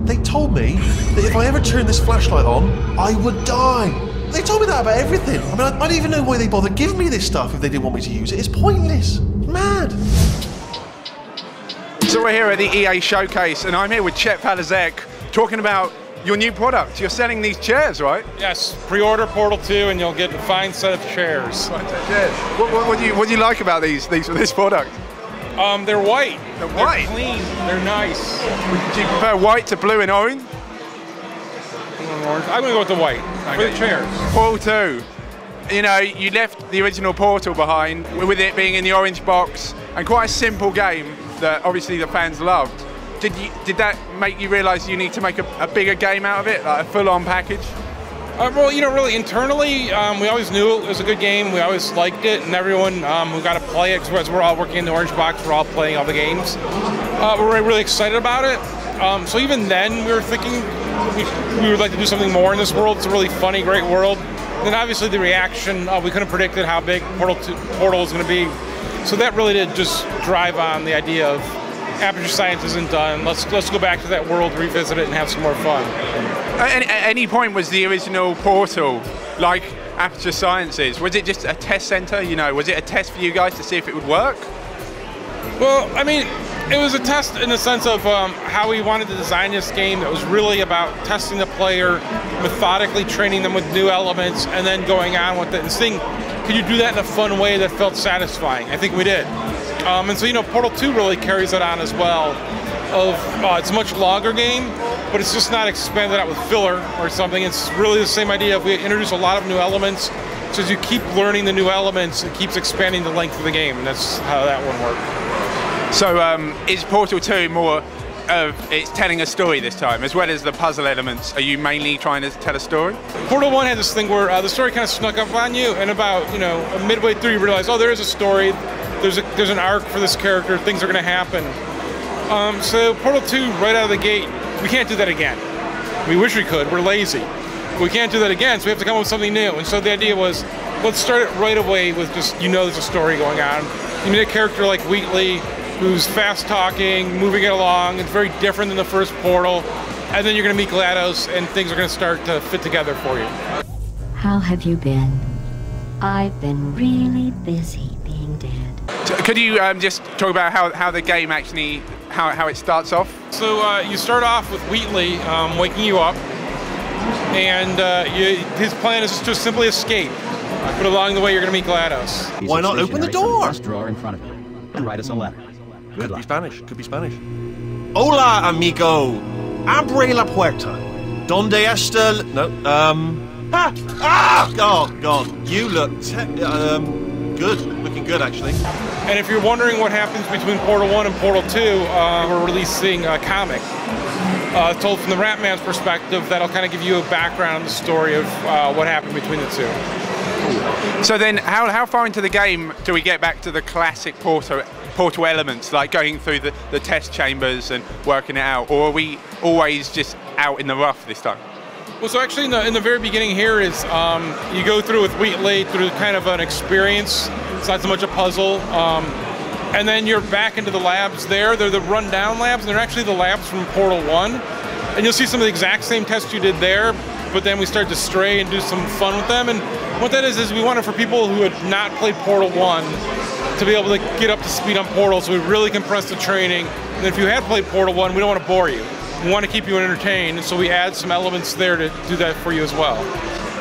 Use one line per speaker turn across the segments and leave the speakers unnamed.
They told me that if I ever turned this flashlight on, I would die. They told me that about everything. I mean, I don't even know why they bothered giving me this stuff if they didn't want me to use it. It's pointless. Mad.
So we're here at the EA Showcase, and I'm here with Chet Falizek talking about your new product. You're selling these chairs, right?
Yes, pre-order Portal 2 and you'll get a fine set of chairs.
What do you like about this product?
They're white.
They're white?
They're clean. They're nice.
Do you prefer white to blue and orange?
I'm going to go with the white for the chairs.
Portal 2. You know, you left the original Portal behind with it being in the orange box and quite a simple game that obviously the fans loved. Did that make you realise you need to make a bigger game out of it, like a full-on package?
Well, you know, really internally, we always knew it was a good game. We always liked it, and everyone who got to play it, because we're all working in the orange box, we're all playing all the games. We're really excited about it. So even then, we were thinking we would like to do something more in this world. It's a really funny, great world. And then obviously the reaction, we couldn't have predicted how big Portal was going to be. So that really did just drive on the idea of Aperture Science isn't done. Let's go back to that world, revisit it, and have some more fun.
At any point was the original Portal like Aperture Science is? Was it just a test center? You know, was it a test for you guys to see if it would work?
Well, I mean, it was a test in the sense of how we wanted to design this game. That was really about testing the player, methodically training them with new elements, and then going on with it and seeing, could you do that in a fun way that felt satisfying? I think we did. And so, you know, Portal 2 really carries it on as well. It's a much longer game, but it's just not expanded out with filler or something. It's really the same idea. If we introduce a lot of new elements, so as you keep learning the new elements, it keeps expanding the length of the game, and that's how that one worked.
So is Portal 2 more of it's telling a story this time, as well as the puzzle elements? Are you mainly trying to tell a story?
Portal 1 had this thing where the story kind of snuck up on you, and about, you know, midway through you realize, oh, there is a story, there's an arc for this character, things are going to happen. So Portal 2, right out of the gate, we can't do that again. We wish we could, we're lazy. But we can't do that again, so we have to come up with something new. And so the idea was, let's start it right away with just, you know, there's a story going on. You need a character like Wheatley, who's fast talking, moving it along. It's very different than the first Portal. And then you're going to meet GLaDOS, and things are going to start to fit together for you.
How have you been? I've been really busy being dead.
Could you just talk about how the game actually, how it starts off?
So you start off with Wheatley waking you up, and his plan is to simply escape. But along the way, you're going to meet GLaDOS.
Why not open the door?
Drawer in front of him and write us a letter. Good luck.
Could be Spanish. Hola, amigo. Abre la puerta. Donde está? No. Oh God. You look good. Looking good, actually.
And if you're wondering what happens between Portal 1 and Portal 2, we're releasing a comic told from the Ratman's perspective that'll kind of give you a background on the story of what happened between the two.
So then, how far into the game do we get back to the classic Portal elements, like going through the test chambers and working it out, or are we always just out in the rough this time?
Well, so actually in the very beginning here is you go through with Wheatley through kind of an experience. It's not so much a puzzle. And then you're back into the labs there. They're the rundown labs, and they're actually the labs from Portal 1. And you'll see some of the exact same tests you did there, but then we start to stray and do some fun with them. And what that is we wanted for people who had not played Portal 1 to be able to get up to speed on Portal, so we really compressed the training. And if you had played Portal 1, we don't want to bore you. We want to keep you entertained, and so we add some elements there to do that for you as well.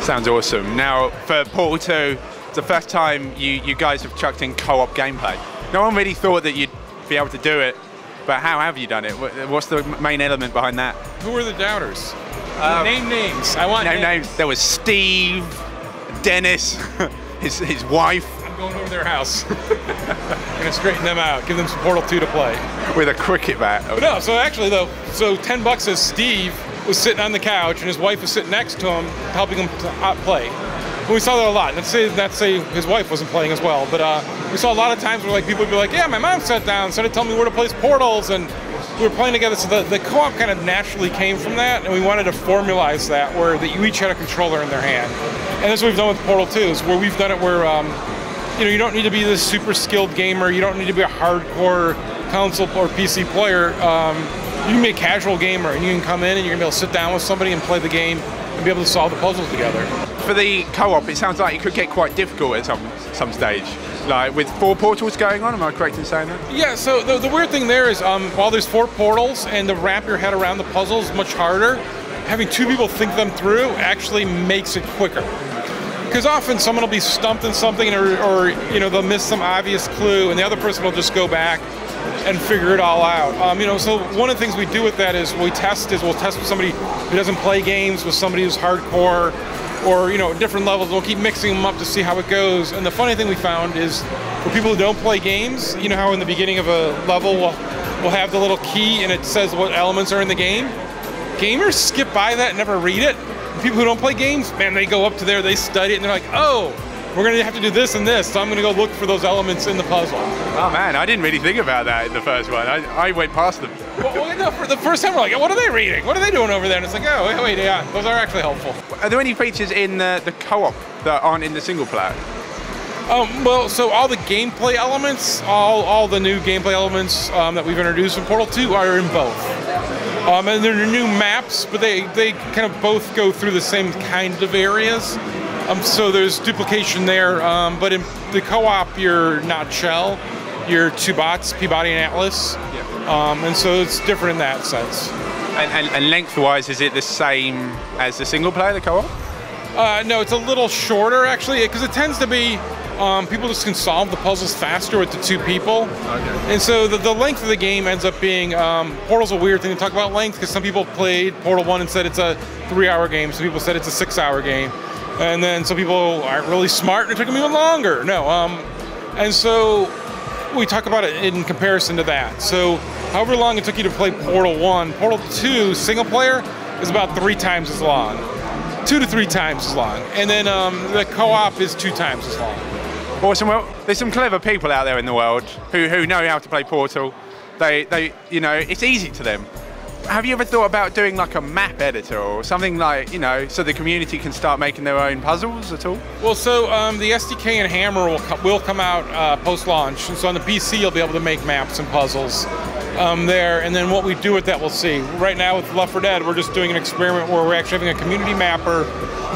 Sounds awesome. Now, for Portal 2, it's the first time you guys have chucked in co-op gameplay. No one really thought that you'd be able to do it, but how have you done it? What's the main element behind that?
Who are the doubters? Name names. I want
names. There was Steve, Dennis, his wife.
I'm going over their house. I'm gonna straighten them out, give them some Portal 2 to play.
With a cricket bat.
But no, so actually though, so $10 says Steve was sitting on the couch and his wife was sitting next to him, helping him to play. And we saw that a lot. Let's say his wife wasn't playing as well, but we saw a lot of times where like people would be like, yeah, my mom sat down, started telling me where to place portals, and we were playing together, so the co-op kind of naturally came from that, and we wanted to formalize that where that you each had a controller in their hand. And that's what we've done with Portal 2, is where we've done it where you don't need to be this super skilled gamer, you don't need to be a hardcore console or PC player. You can be a casual gamer, and you can come in and you're gonna be able to sit down with somebody and play the game and be able to solve the puzzles together.
For the co-op, it sounds like it could get quite difficult at some stage. Like with 4 portals going on, am I correct in saying that?
Yeah, so the weird thing there is while there's 4 portals and to wrap your head around the puzzle is much harder, having 2 people think them through actually makes it quicker. Because often someone will be stumped in something or they'll miss some obvious clue and the other person will just go back and figure it all out. So one of the things we do with that is we'll test with somebody who doesn't play games, with somebody who's hardcore, or different levels. We'll keep mixing them up to see how it goes. And the funny thing we found is for people who don't play games, you know how in the beginning of a level we'll have the little key and it says what elements are in the game? Gamers skip by that and never read it. People who don't play games, man, they go up to there, they study it, and they're like, oh, we're going to have to do this and this, so I'm going to go look for those elements in the puzzle.
Oh man, I didn't really think about that in the first one. I went past them.
Well, no, for the first time we're like, what are they reading? What are they doing over there? And it's like, oh, wait, yeah, those are actually helpful.
Are there any features in the co-op that aren't in the single player?
Well, so all the gameplay elements, all the new gameplay elements that we've introduced in Portal 2 are in both. And they're new maps, but they kind of both go through the same kind of areas. So there's duplication there, but in the co-op, you're not Shell, you're 2 bots, Peabody and Atlas. Yeah. And so it's different in that sense.
And lengthwise, is it the same as the single player, the co-op?
No, it's a little shorter actually, because it tends to be people just can solve the puzzles faster with the 2 people. Okay. And so the length of the game ends up being, Portal's a weird thing to talk about length, because some people played Portal 1 and said it's a 3-hour game, some people said it's a 6-hour game. And then some people aren't really smart and it took them even longer. No, and so we talk about it in comparison to that. So however long it took you to play Portal 1, Portal 2 single player is about 3 times as long. 2 to 3 times as long. And then the co-op is 2 times as long.
Awesome. Well, there's some clever people out there in the world who know how to play Portal. They it's easy to them. Have you ever thought about doing like a map editor or something like, so the community can start making their own puzzles at all? Well,
so the SDK and Hammer will come out post-launch. And so on the PC, you'll be able to make maps and puzzles there. And then what we do with that, we'll see. Right now with Left 4 Dead, we're just doing an experiment where we're actually having a community mapper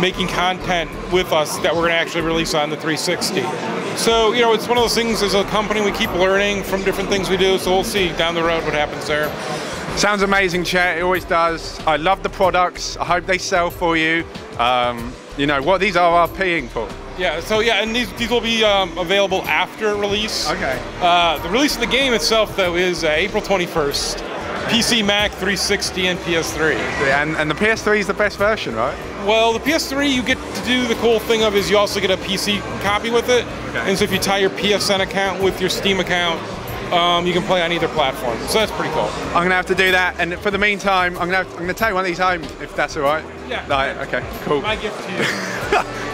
making content with us that we're going to actually release on the 360. So, it's one of those things as a company, we keep learning from different things we do. So we'll see down the road what happens there.
Sounds amazing, Chet. It always does. I love the products. I hope they sell for you. What these are RPing for.
Yeah, so and these will be available after release.
Okay.
The release of the game itself, though, is April 21st. PC, Mac, 360, and PS3.
And the PS3 is the best version, right?
Well, the PS3, you get to do the cool thing of is you also get a PC copy with it. Okay. And so if you tie your PSN account with your Steam account, you can play on either platform. So that's pretty cool.
I'm going to have to do that. And for the meantime, I'm going to take one of these home, if that's all right.
Yeah.
Right, okay, cool.
My gift to you.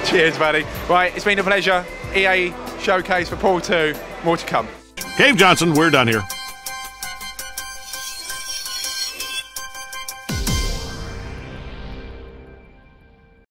Cheers, buddy. Right, it's been a pleasure. EA Showcase for Portal 2. More to come.
Cave Johnson, we're done here.